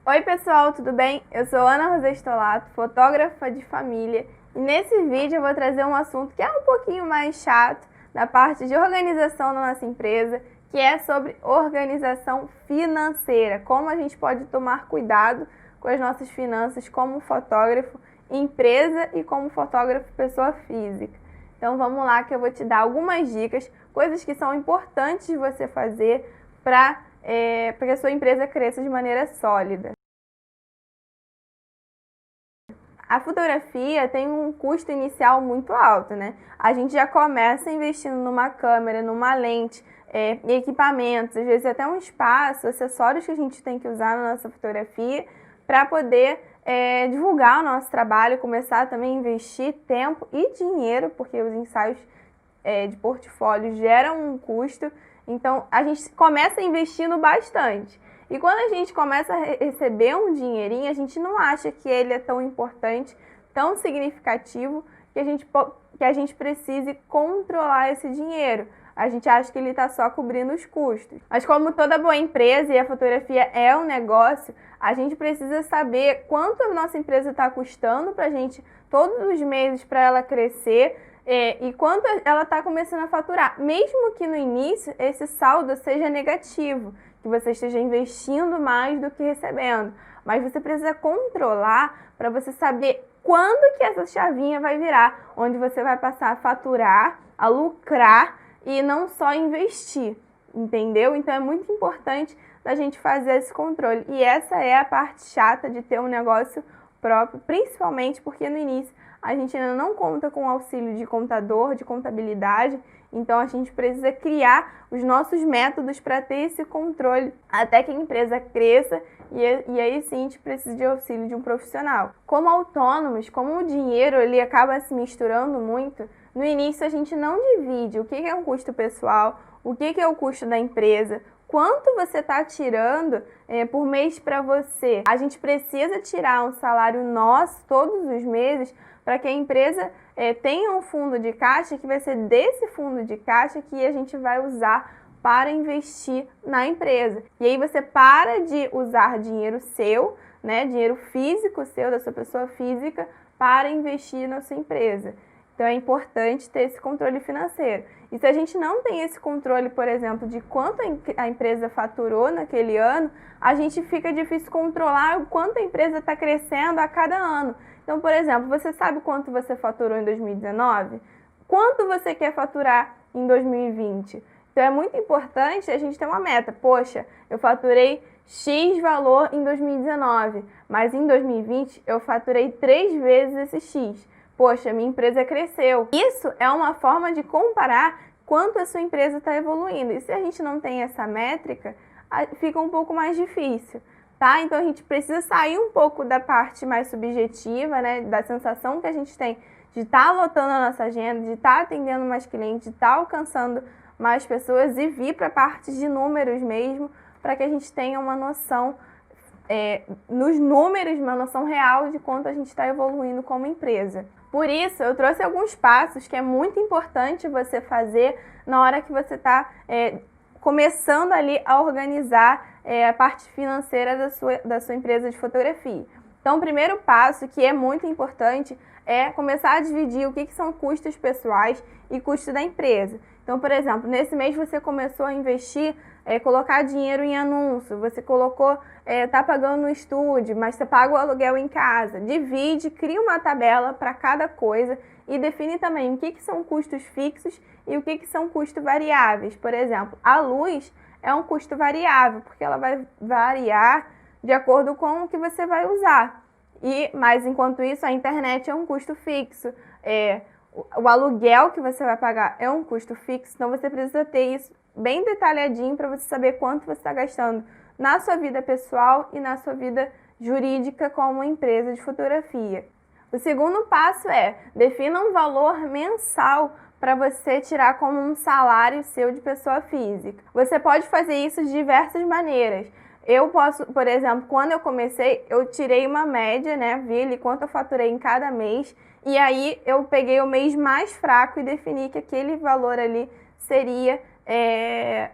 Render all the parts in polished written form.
Oi pessoal, tudo bem? Eu sou Ana Rosa Stolato, fotógrafa de família, e nesse vídeo eu vou trazer um assunto que é um pouquinho mais chato da parte de organização da nossa empresa, que é sobre organização financeira, como a gente pode tomar cuidado com as nossas finanças como fotógrafo empresa e como fotógrafo pessoa física. Então vamos lá que eu vou te dar algumas dicas, coisas que são importantes de você fazer para que a sua empresa cresça de maneira sólida. A fotografia tem um custo inicial muito alto, né? A gente já começa investindo numa câmera, numa lente, equipamentos, às vezes até um espaço, acessórios que a gente tem que usar na nossa fotografia para poder divulgar o nosso trabalho, começar também a investir tempo e dinheiro, porque os ensaios de portfólio geram um custo, então a gente começa investindo bastante. E quando a gente começa a receber um dinheirinho, a gente não acha que ele é tão importante, tão significativo, que a gente precise controlar esse dinheiro. A gente acha que ele está só cobrindo os custos. Mas como toda boa empresa e a fotografia é um negócio, a gente precisa saber quanto a nossa empresa está custando para a gente todos os meses para ela crescer, e quanto ela está começando a faturar, mesmo que no início esse saldo seja negativo, que você esteja investindo mais do que recebendo, mas você precisa controlar para você saber quando que essa chavinha vai virar, onde você vai passar a faturar, a lucrar e não só investir, entendeu? Então é muito importante a gente fazer esse controle, e essa é a parte chata de ter um negócio próprio, principalmente porque no início a gente ainda não conta com o auxílio de contador, de contabilidade, então a gente precisa criar os nossos métodos para ter esse controle até que a empresa cresça, e aí sim a gente precisa de auxílio de um profissional. Como autônomos, como o dinheiro ele acaba se misturando muito, no início a gente não divide o que é um custo pessoal, o que é o custo da empresa, quanto você está tirando por mês para você. A gente precisa tirar um salário nosso todos os meses para que a empresa tenha um fundo de caixa, que vai ser desse fundo de caixa que a gente vai usar para investir na empresa. E aí você para de usar dinheiro seu, né, dinheiro físico seu, da sua pessoa física, para investir na sua empresa. Então é importante ter esse controle financeiro. E se a gente não tem esse controle, por exemplo, de quanto a empresa faturou naquele ano, a gente fica difícil controlar o quanto a empresa está crescendo a cada ano. Então, por exemplo, você sabe quanto você faturou em 2019? Quanto você quer faturar em 2020? Então é muito importante a gente ter uma meta. Poxa, eu faturei X valor em 2019, mas em 2020 eu faturei 3 vezes esse X. Poxa, minha empresa cresceu. Isso é uma forma de comparar quanto a sua empresa está evoluindo. E se a gente não tem essa métrica, fica um pouco mais difícil, tá? Então a gente precisa sair um pouco da parte mais subjetiva, né? Da sensação que a gente tem de estar lotando a nossa agenda, de estar atendendo mais clientes, de estar alcançando mais pessoas, e vir para a parte de números mesmo, para que a gente tenha uma noção nos números, uma noção real de quanto a gente está evoluindo como empresa. Por isso, eu trouxe alguns passos que é muito importante você fazer na hora que você está começando ali a organizar a parte financeira da sua empresa de fotografia. Então, o primeiro passo, que é muito importante, é começar a dividir o que são custos pessoais e custos da empresa. Então, por exemplo, nesse mês você começou a investir, colocar dinheiro em anúncio, você colocou, tá pagando no estúdio, mas você paga o aluguel em casa. Divide, cria uma tabela para cada coisa e define também o que são custos fixos e o que são custos variáveis. Por exemplo, a luz é um custo variável, porque ela vai variar de acordo com o que você vai usar. Mas enquanto isso, a internet é um custo fixo. O aluguel que você vai pagar é um custo fixo, então você precisa ter isso bem detalhadinho para você saber quanto você está gastando na sua vida pessoal e na sua vida jurídica como empresa de fotografia. O segundo passo é defina um valor mensal para você tirar como um salário seu de pessoa física. Você pode fazer isso de diversas maneiras. Eu posso, por exemplo, quando eu comecei, eu tirei uma média, né? Vi ali quanto eu faturei em cada mês, e aí eu peguei o mês mais fraco e defini que aquele valor ali seria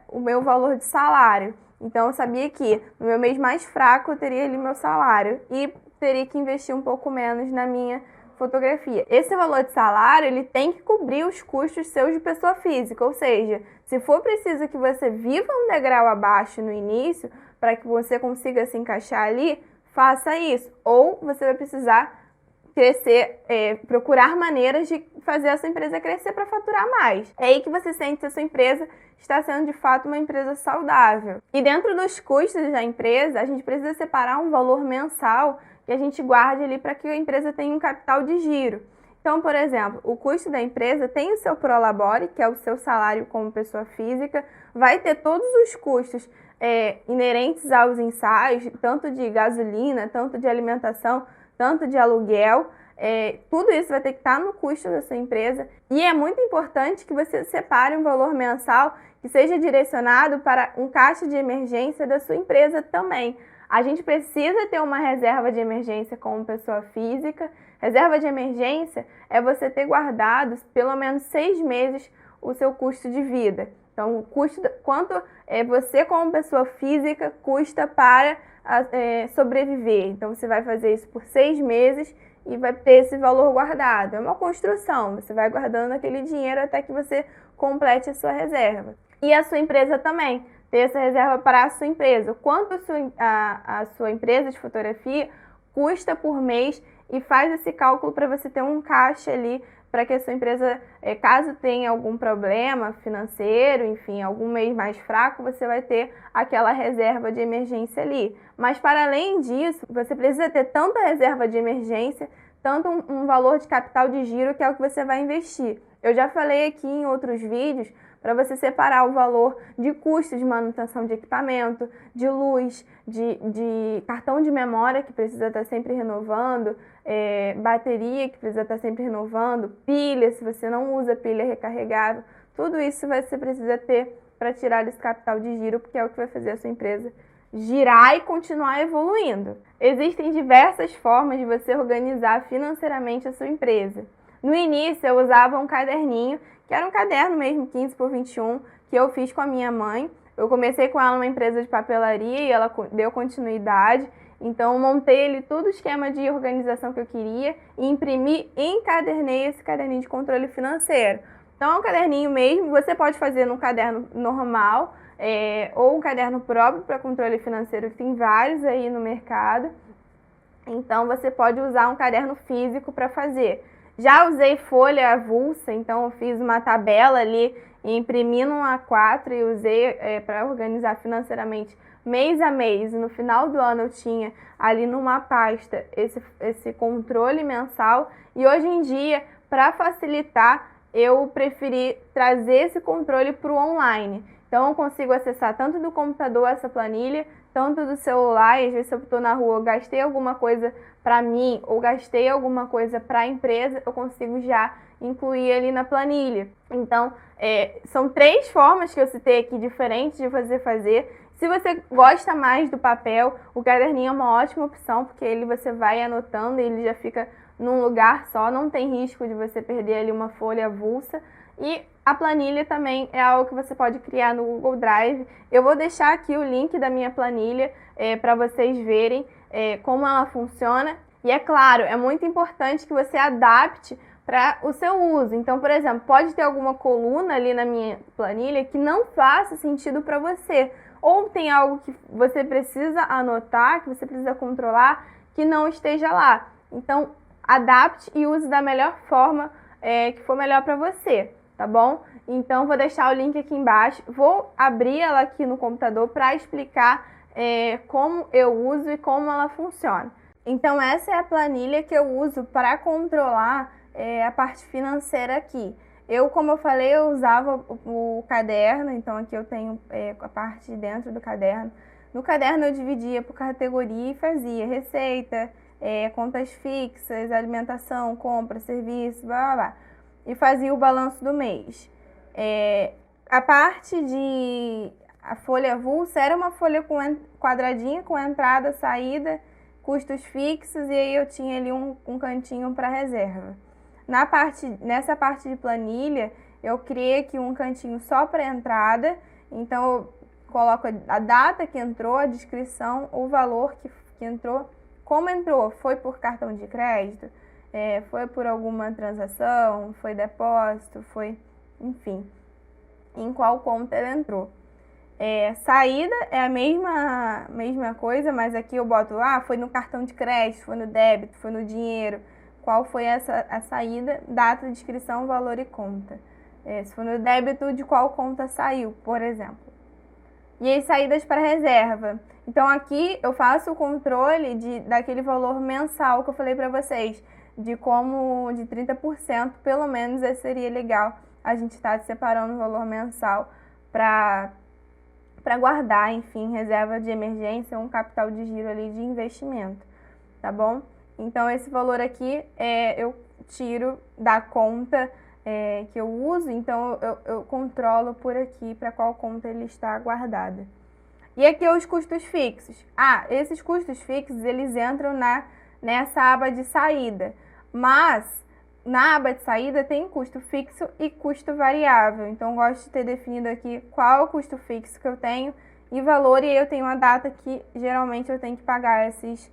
o meu valor de salário. Então eu sabia que no meu mês mais fraco eu teria ali meu salário e teria que investir um pouco menos na minha fotografia. Esse valor de salário, ele tem que cobrir os custos seus de pessoa física, ou seja, se for preciso que você viva um degrau abaixo no início para que você consiga se encaixar ali, faça isso. Ou você vai precisar crescer, procurar maneiras de fazer a sua empresa crescer para faturar mais. É aí que você sente que a sua empresa está sendo de fato uma empresa saudável. E dentro dos custos da empresa, a gente precisa separar um valor mensal que a gente guarde ali para que a empresa tenha um capital de giro. Então, por exemplo, o custo da empresa tem o seu prolabore, que é o seu salário como pessoa física, vai ter todos os custos inerentes aos ensaios, tanto de gasolina, tanto de alimentação, tanto de aluguel, tudo isso vai ter que estar no custo da sua empresa. E é muito importante que você separe um valor mensal que seja direcionado para um caixa de emergência da sua empresa também. A gente precisa ter uma reserva de emergência como pessoa física. Reserva de emergência é você ter guardado pelo menos 6 meses o seu custo de vida. Então, o custo, quanto você como pessoa física custa para sobreviver. Então, você vai fazer isso por 6 meses e vai ter esse valor guardado. É uma construção, você vai guardando aquele dinheiro até que você complete a sua reserva. E a sua empresa também. Ter essa reserva para a sua empresa. Quanto a sua empresa de fotografia custa por mês e faz esse cálculo para você ter um caixa ali para que a sua empresa, caso tenha algum problema financeiro, enfim, algum mês mais fraco, você vai ter aquela reserva de emergência ali. Mas para além disso, você precisa ter tanta reserva de emergência, tanto um valor de capital de giro, que é o que você vai investir. Eu já falei aqui em outros vídeos para você separar o valor de custo de manutenção de equipamento, de luz, de cartão de memória que precisa estar sempre renovando, bateria que precisa estar sempre renovando, pilha, se você não usa pilha recarregável, tudo isso você precisa ter para tirar esse capital de giro, porque é o que vai fazer a sua empresa girar e continuar evoluindo. Existem diversas formas de você organizar financeiramente a sua empresa. No início eu usava um caderninho, que era um caderno mesmo, 15 por 21, que eu fiz com a minha mãe. Eu comecei com ela numa empresa de papelaria e ela deu continuidade. Então eu montei ali todo o esquema de organização que eu queria e imprimi e encadernei esse caderninho de controle financeiro. Então é um caderninho mesmo, você pode fazer num caderno normal ou um caderno próprio para controle financeiro, que tem vários aí no mercado. Então você pode usar um caderno físico para fazer. Já usei folha avulsa, então eu fiz uma tabela ali e imprimi num A4 e usei para organizar financeiramente mês a mês. No final do ano eu tinha ali numa pasta esse controle mensal e hoje em dia, para facilitar, eu preferi trazer esse controle para o online. Então eu consigo acessar tanto do computador essa planilha, tanto do celular, e às vezes se eu estou na rua, eu gastei alguma coisa para mim ou gastei alguma coisa para a empresa, eu consigo já incluir ali na planilha. Então, são 3 formas que eu citei aqui diferentes de você fazer. Se você gosta mais do papel, o caderninho é uma ótima opção, porque ele você vai anotando e ele já fica num lugar só, não tem risco de você perder ali uma folha avulsa. E a planilha também é algo que você pode criar no Google Drive. Eu vou deixar aqui o link da minha planilha para vocês verem como ela funciona. E é claro, é muito importante que você adapte para o seu uso. Então, por exemplo, pode ter alguma coluna ali na minha planilha que não faça sentido para você. Ou tem algo que você precisa anotar, que você precisa controlar, que não esteja lá. Então, adapte e use da melhor forma que for melhor para você, tá bom? Então, vou deixar o link aqui embaixo. Vou abrir ela aqui no computador para explicar como eu uso e como ela funciona. Então, essa é a planilha que eu uso para controlar a parte financeira aqui. Como eu falei, eu usava o caderno, então aqui eu tenho a parte de dentro do caderno. No caderno eu dividia por categoria e fazia receita, contas fixas, alimentação, compra, serviço, blá blá blá. E fazia o balanço do mês. A parte a folha avulsa era uma folha quadradinha com entrada, saída, custos fixos, e aí eu tinha ali um cantinho para reserva. Nessa parte de planilha, eu criei aqui um cantinho só para entrada, então eu coloco a data que entrou, a descrição, o valor que entrou, como entrou, foi por cartão de crédito, foi por alguma transação, foi depósito, foi, enfim, em qual conta ela entrou. Saída é a mesma coisa, mas aqui eu boto, foi no cartão de crédito, foi no débito, foi no dinheiro, qual foi a saída, data, descrição, valor e conta. Se for no débito, de qual conta saiu, por exemplo. E as saídas para reserva. Então aqui eu faço o controle daquele valor mensal que eu falei para vocês, de 30%, pelo menos seria legal a gente estar separando o valor mensal para guardar, enfim, reserva de emergência, um capital de giro ali de investimento, tá bom? Então esse valor aqui eu tiro da conta que eu uso, então eu controlo por aqui para qual conta ele está guardado. E aqui os custos fixos. Esses custos fixos, eles entram nessa aba de saída, mas na aba de saída tem custo fixo e custo variável. Então eu gosto de ter definido aqui qual é o custo fixo que eu tenho e valor, e aí eu tenho uma data que geralmente eu tenho que pagar essas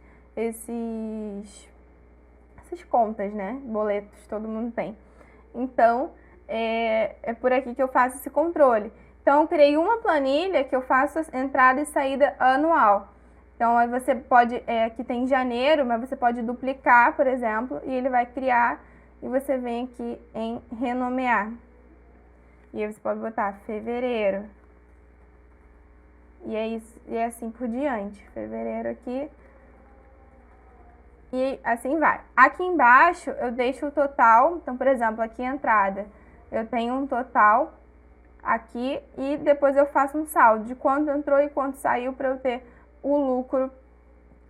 contas, né? Boletos, todo mundo tem. Então, é por aqui que eu faço esse controle. Então, eu criei uma planilha que eu faço entrada e saída anual. Então, aí você pode, aqui tem janeiro, mas você pode duplicar, por exemplo, e ele vai criar, e você vem aqui em renomear. E aí você pode botar fevereiro. E é isso, e assim por diante. Fevereiro aqui. E assim vai. Aqui embaixo eu deixo o total. Então, por exemplo, aqui entrada, eu tenho um total aqui e depois eu faço um saldo de quanto entrou e quanto saiu para eu ter o lucro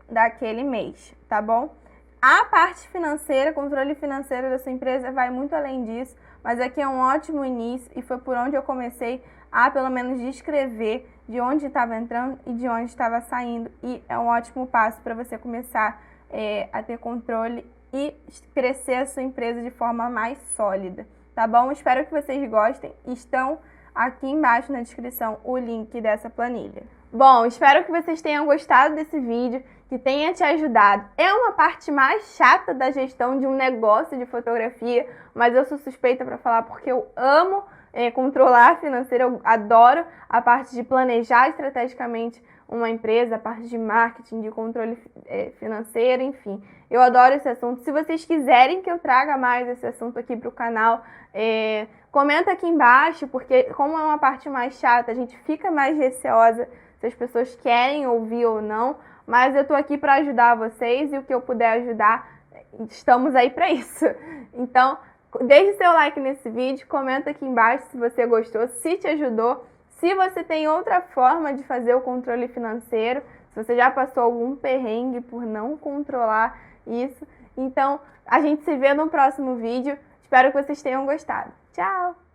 daquele mês, tá bom? A parte financeira, controle financeiro da sua empresa vai muito além disso, mas aqui é um ótimo início e foi por onde eu comecei a pelo menos descrever de onde estava entrando e de onde estava saindo, e é um ótimo passo para você começar a ter controle e crescer a sua empresa de forma mais sólida, tá bom? Espero que vocês gostem. Estão aqui embaixo na descrição o link dessa planilha. Bom, espero que vocês tenham gostado desse vídeo, que tenha te ajudado. É uma parte mais chata da gestão de um negócio de fotografia, mas eu sou suspeita para falar porque eu amo controlar financeiro, eu adoro a parte de planejar estrategicamente uma empresa, a parte de marketing, de controle financeiro, enfim. Eu adoro esse assunto. Se vocês quiserem que eu traga mais esse assunto aqui para o canal, comenta aqui embaixo, porque como é uma parte mais chata, a gente fica mais receosa se as pessoas querem ouvir ou não, mas eu tô aqui para ajudar vocês e o que eu puder ajudar, estamos aí para isso. Então, deixe seu like nesse vídeo, comenta aqui embaixo se você gostou, se te ajudou, se você tem outra forma de fazer o controle financeiro, se você já passou algum perrengue por não controlar isso. Então, a gente se vê no próximo vídeo. Espero que vocês tenham gostado. Tchau!